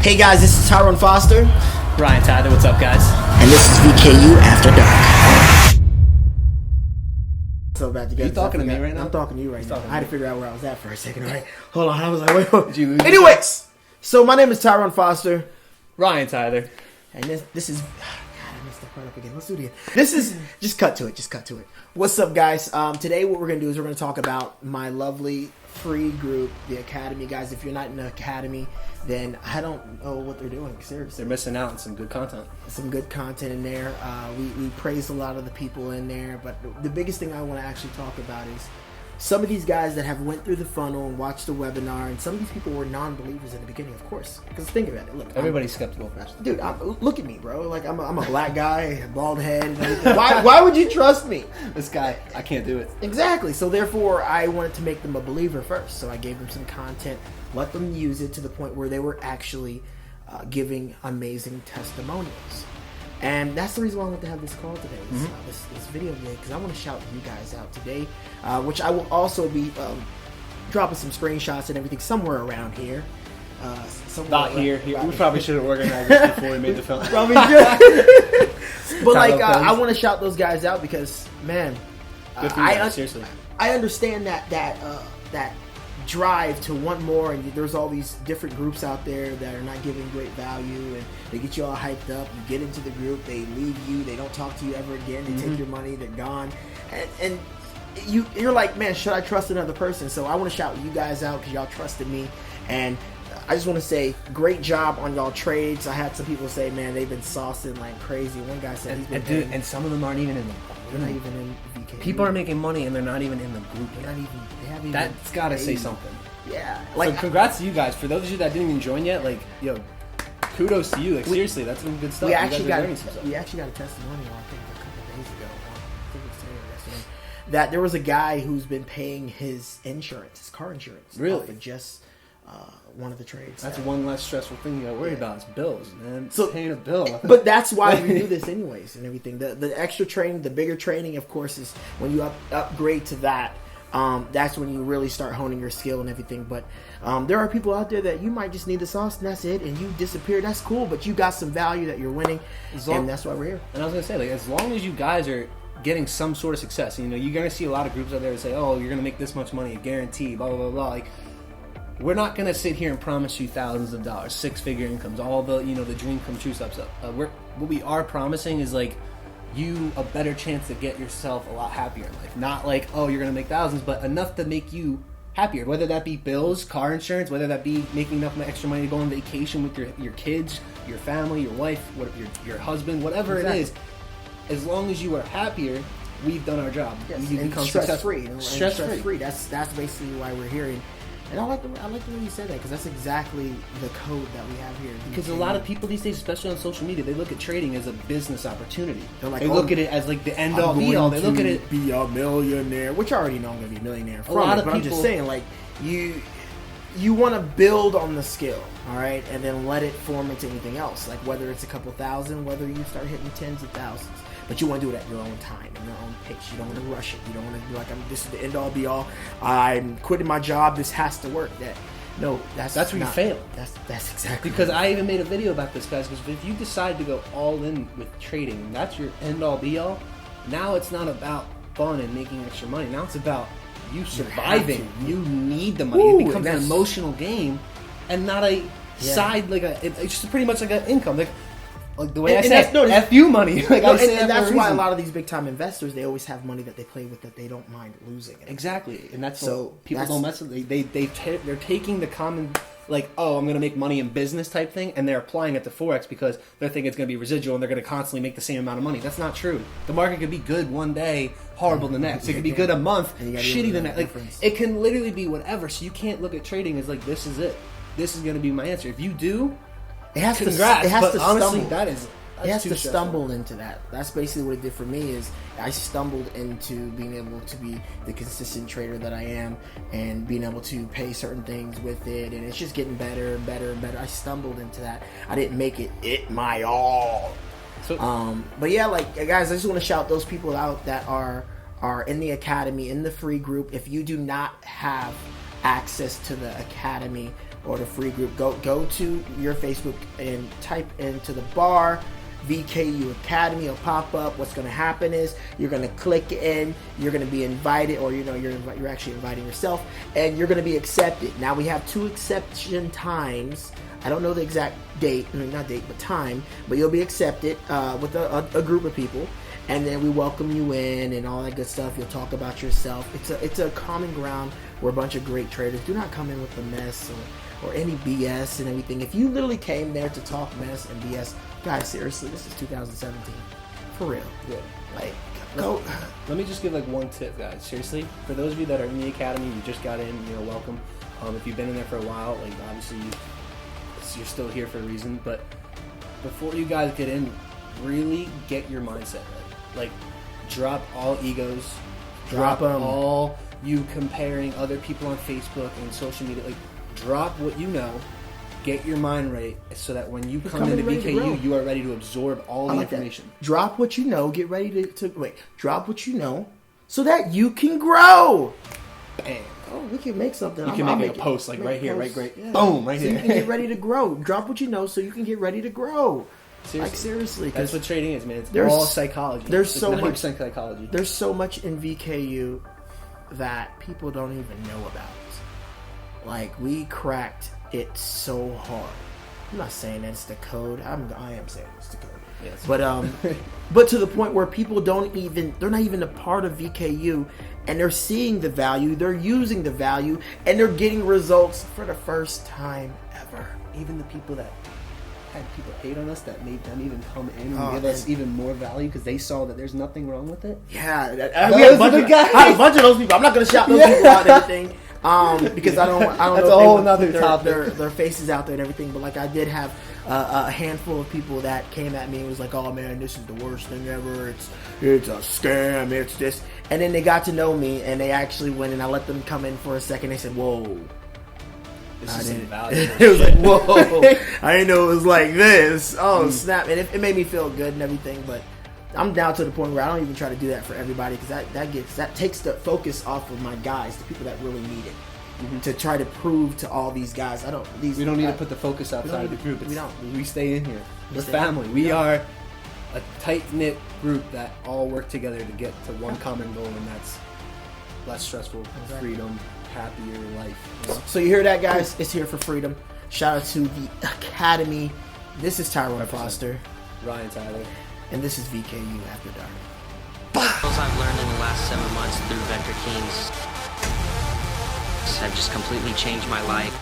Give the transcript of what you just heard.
Hey guys, this is Tyrone Foster. Ryan Tyler, what's up, guys? And this is VKU After Dark. So bad to you talking to me right now? I'm talking to you right now. I had to figure out where I was at for a second, right? Hold on, I was like, wait. Did you lose Anyways, so my name is Tyrone Foster. Ryan Tyler. And this is... God, I messed that part up again. Let's do it again. This is... Just cut to it. What's up, guys? Today what we're going to do is we're going to talk about my lovely free group, the Academy. Guys, if you're not in the Academy, then I don't know what they're doing. Seriously. They're missing out on some good content. Some good content in there. We praise a lot of the people in there, but the biggest thing I want to actually talk about is some of these guys that have went through the funnel and watched the webinar, and some of these people were non-believers in the beginning, of course. Because think about it. Look, everybody's skeptical first. Dude, look at me, bro. Like I'm a black guy, bald head. And everything. Why would you trust me? This guy, I can't do it. Exactly. So therefore, I wanted to make them a believer first. So I gave them some content, let them use it to the point where they were actually giving amazing testimonials. And that's the reason why I want to have this call today, this video today, because I want to shout you guys out today, which I will also be dropping some screenshots and everything somewhere around here. Not here. We probably should have organized this before we made the film. Probably should. But like, I want to shout those guys out because, man, good for you guys, seriously. I understand that drive to want more, and there's all these different groups out there that are not giving great value, and they get you all hyped up. You get into the group, they leave you, they don't talk to you ever again, they take your money, they're gone, and you're like, man, should I trust another person? So I want to shout you guys out because y'all trusted me, and I just want to say great job on y'all trades. I had some people say, man, they've been saucing like crazy. One guy said he's been and some of them aren't even in the they're not even in VK. People are making money and they're not even in the group. They're not even. They haven't even. That's got to say something. Yeah. Like, so congrats to you guys. For those of you that didn't even join yet, like, yo, kudos to you. Like, seriously, that's some good stuff. We actually got a testimonial, I think, a couple of days ago. I think it was today or yesterday. That there was a guy who's been paying his insurance, his car insurance, really, off of just one of the trades. That's one less stressful thing you got to worry about is bills, man. So paying a bill. But that's why we do this anyways and everything. The extra training, the bigger training, of course, is when you upgrade to that. That's when you really start honing your skill and everything. But there are people out there that you might just need the sauce and that's it, and you disappear. That's cool, but you got some value that you're winning, and that's why we're here. And I was gonna say, like, as long as you guys are getting some sort of success, you know, you're gonna see a lot of groups out there that say, "Oh, you're gonna make this much money, guaranteed," blah blah blah blah. Like, we're not gonna sit here and promise you thousands of dollars, six-figure incomes, all the the dream come true stuff. What we are promising is like you a better chance to get yourself a lot happier in life. Not like, oh, you're gonna make thousands, but enough to make you happier. Whether that be bills, car insurance, whether that be making enough extra money to go on vacation with your kids, your family, your wife, your husband, whatever it is. As long as you are happier, we've done our job. Yes, you and become stress-free. Stress-free. That's basically why we're here. And I like the way you said that, because that's exactly the code that we have here. Because a lot of people these days, especially on social media, they look at trading as a business opportunity. Like, they look at it as like the end all be all. They look at it be a millionaire, which I already know I'm gonna be a millionaire from. But I'm just saying, like, you want to build on the skill, all right, and then let it form into anything else. Like whether it's a couple thousand, whether you start hitting tens of thousands. But you want to do it at your own time, in your own pace. You don't want to rush it. You don't want to be like, this is the end all be all. I'm quitting my job. This has to work. That's where you fail. That's exactly because I even made a video about this, guys. Because if you decide to go all in with trading, and that's your end all be all. Now it's not about fun and making extra money. Now it's about you surviving. You need the money. It becomes an emotional game, and not a side it's just pretty much like an income. Like the way I say, F you money. Like I say, and that's why a lot of these big time investors, they always have money that they play with that they don't mind losing. Exactly, and that's so people don't mess with it. They're taking the common, like, oh, I'm going to make money in business type thing, and they're applying it to forex because they're thinking it's going to be residual and they're going to constantly make the same amount of money. That's not true. The market could be good one day, horrible the next. It could be good a month, shitty the next. Like, it can literally be whatever. So you can't look at trading as like, this is it. This is going to be my answer. If you do. It has Congrats, to honestly, stumble. It has to stressful. stumble into that. That's basically what it did for me. Is I stumbled into being able to be the consistent trader that I am, and being able to pay certain things with it, and it's just getting better and better and better. I stumbled into that. I didn't make it my all. So, but yeah, like, guys, I just want to shout those people out that are in the academy, in the free group. If you do not have access to the academy, or the free group, go to your Facebook and type into the bar VKU Academy. It'll pop up. What's going to happen is you're going to click in, you're going to be invited, or you're actually inviting yourself, and you're going to be accepted. Now we have 2 exception times. I don't know the exact date, not date, but time, but you'll be accepted with a group of people, and then we welcome you in and all that good stuff. You'll talk about yourself. It's a common ground where a bunch of great traders do not come in with the mess or any BS and everything. If you literally came there to talk mess and BS, guys, seriously, this is 2017. For real. Yeah. Like, go. Let me just give like one tip, guys. Seriously, for those of you that are in the academy, you just got in, welcome. If you've been in there for a while, like obviously you're still here for a reason. But before you guys get in, really get your mindset right. Like, drop all egos. Drop them. All you comparing other people on Facebook and social media. Like, drop what you know. Get your mind right so that when you come into BKU, you are ready to absorb all the information. That. Drop what you know. Get ready to drop what you know so that you can grow. Bam. Oh, we can make something. You can make a post like right here, right? Yeah. Boom, right so here. You can get ready to grow. Drop what you know so you can get ready to grow. Seriously. Like, seriously. That's what trading is, man. It's all psychology. There's so much psychology. There's so much in VKU that people don't even know about. Like, we cracked it so hard. I'm not saying that it's the code. I am saying it's the code. Yes. But to the point where people they're not even a part of VKU, and they're seeing the value, they're using the value, and they're getting results for the first time ever. Even the people that had people hate on us, that made them even come in and give us even more value because they saw that there's nothing wrong with it. Yeah, we had a bunch of those people. I'm not going to shout those people out and everything. Because I don't That's know a whole nother topic. Their faces out there and everything, but like I did have a handful of people that came at me and was like, "Oh man, this is the worst thing ever. It's a scam. It's this." And then they got to know me and they actually went and I let them come in for a second. They said, "Whoa, this is invaluable." It was like, "Whoa, I didn't know it was like this." Oh snap! And it made me feel good and everything, but I'm down to the point where I don't even try to do that for everybody because that takes the focus off of my guys, the people that really need it, to try to prove to all these guys. We don't need to put the focus outside of the group. We stay in here. We're family. We are a tight-knit group that all work together to get to one common goal, and that's less stressful, freedom, happier life. So you hear that, guys? It's here for freedom. Shout out to the Academy. This is Tyrone Foster. Ryan Tyler. And this is VKU After Dark. I've learned in the last 7 months through Venture Kingz have just completely changed my life.